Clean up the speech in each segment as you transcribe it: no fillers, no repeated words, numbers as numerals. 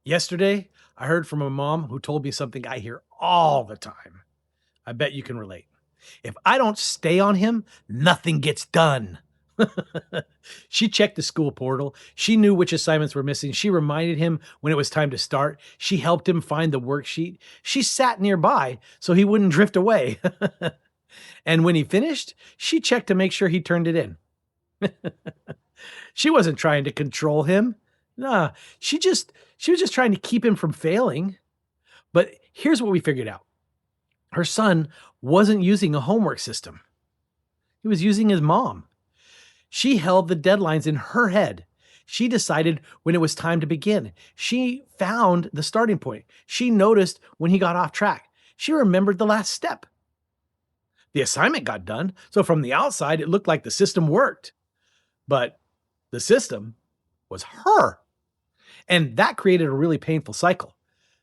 Yesterday, I heard from a mom who told me something I hear all the time. I bet you can relate. If I don't stay on him, nothing gets done. She checked the school portal. She knew which assignments were missing. She reminded him when it was time to start. She helped him find the worksheet. She sat nearby so he wouldn't drift away. And when he finished, she checked to make sure he turned it in. She wasn't trying to control him. Nah, she was just trying to keep him from failing. But here's what we figured out. Her son wasn't using a homework system. He was using his mom. She held the deadlines in her head. She decided when it was time to begin. She found the starting point. She noticed when he got off track. She remembered the last step. The assignment got done. So from the outside, it looked like the system worked. But the system was her. And that created a really painful cycle.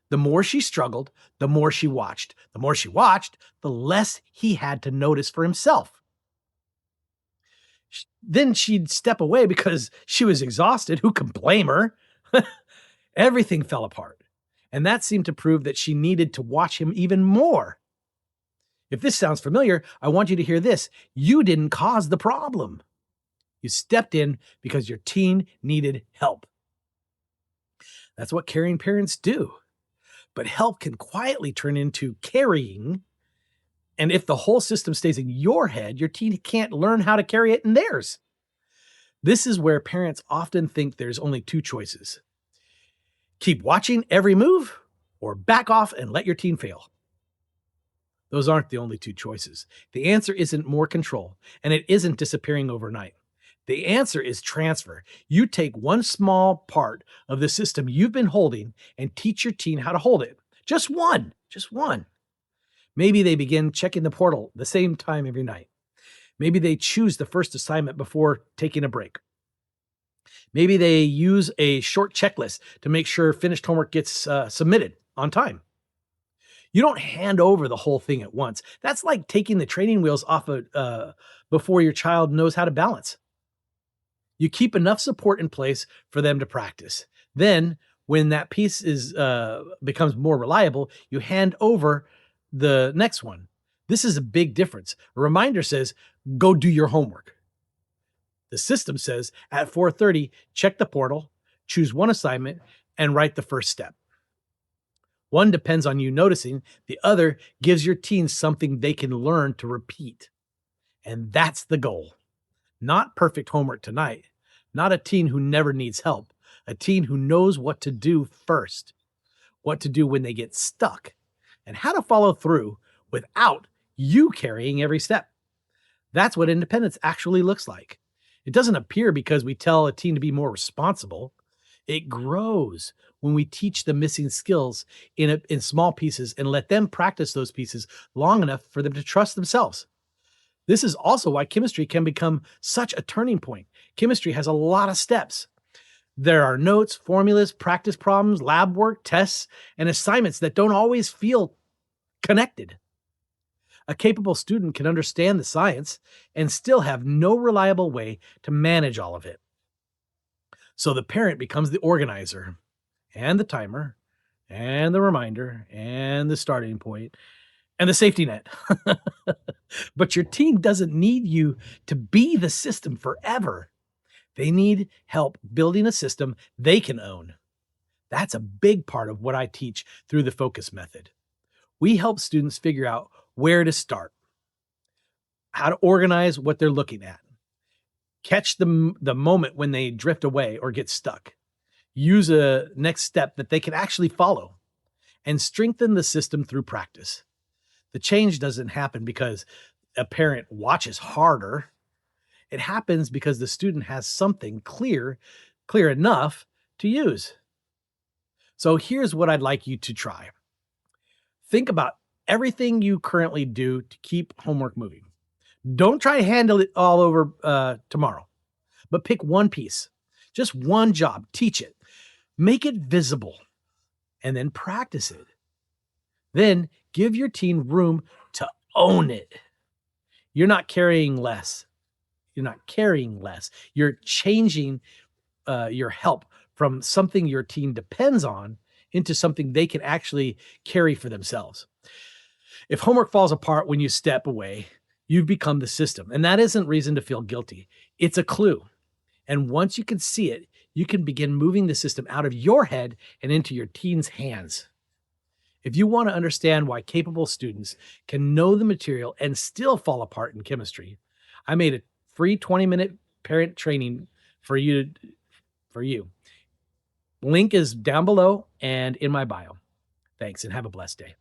The more she struggled, the more she watched. The more she watched, the less he had to notice for himself. Then she'd step away because she was exhausted. Who could blame her? Everything fell apart. And that seemed to prove that she needed to watch him even more. If this sounds familiar, I want you to hear this. You didn't cause the problem. You stepped in because your teen needed help. That's what caring parents do. But help can quietly turn into carrying. And if the whole system stays in your head, your teen can't learn how to carry it in theirs. This is where parents often think there's only two choices. Keep watching every move or back off and let your teen fail. Those aren't the only two choices. The answer isn't more control, and it isn't disappearing overnight. The answer is transfer. You take one small part of the system you've been holding and teach your teen how to hold it. Just one. Just one. Maybe they begin checking the portal the same time every night. Maybe they choose the first assignment before taking a break. Maybe they use a short checklist to make sure finished homework gets submitted on time. You don't hand over the whole thing at once. That's like taking the training wheels off before your child knows how to balance. You keep enough support in place for them to practice. Then, when that piece becomes more reliable, you hand over the next one. This is a big difference. A reminder says, go do your homework. The system says, at 4:30, check the portal, choose one assignment, and write the first step. One depends on you noticing. The other gives your teens something they can learn to repeat. And that's the goal. Not perfect homework tonight. Not a teen who never needs help. A teen who knows what to do first. What to do when they get stuck. And how to follow through without you carrying every step. That's what independence actually looks like. It doesn't appear because we tell a teen to be more responsible. It grows when we teach the missing skills in small pieces and let them practice those pieces long enough for them to trust themselves. This is also why chemistry can become such a turning point. Chemistry has a lot of steps. There are notes, formulas, practice problems, lab work, tests, and assignments that don't always feel connected. A capable student can understand the science and still have no reliable way to manage all of it. So the parent becomes the organizer and the timer and the reminder and the starting point and the safety net. But your team doesn't need you to be the system forever. They need help building a system they can own. That's a big part of what I teach through the focus method. We help students figure out where to start, how to organize what they're looking at, catch the moment when they drift away or get stuck, use a next step that they can actually follow, and strengthen the system through practice. The change doesn't happen because a parent watches harder. It happens because the student has something clear enough to use. So here's what I'd like you to try. Think about everything you currently do to keep homework moving. Don't try to handle it all over tomorrow, but pick one piece, just one job, teach it, make it visible, and then practice it. Then give your teen room to own it. You're not carrying less. You're not carrying less. You're changing your help from something your teen depends on into something they can actually carry for themselves. If homework falls apart when you step away, you've become the system. And that isn't reason to feel guilty. It's a clue. And once you can see it, you can begin moving the system out of your head and into your teen's hands. If you want to understand why capable students can know the material and still fall apart in chemistry, I made a free 20-minute parent training for you. Link is down below and in my bio. Thanks and have a blessed day.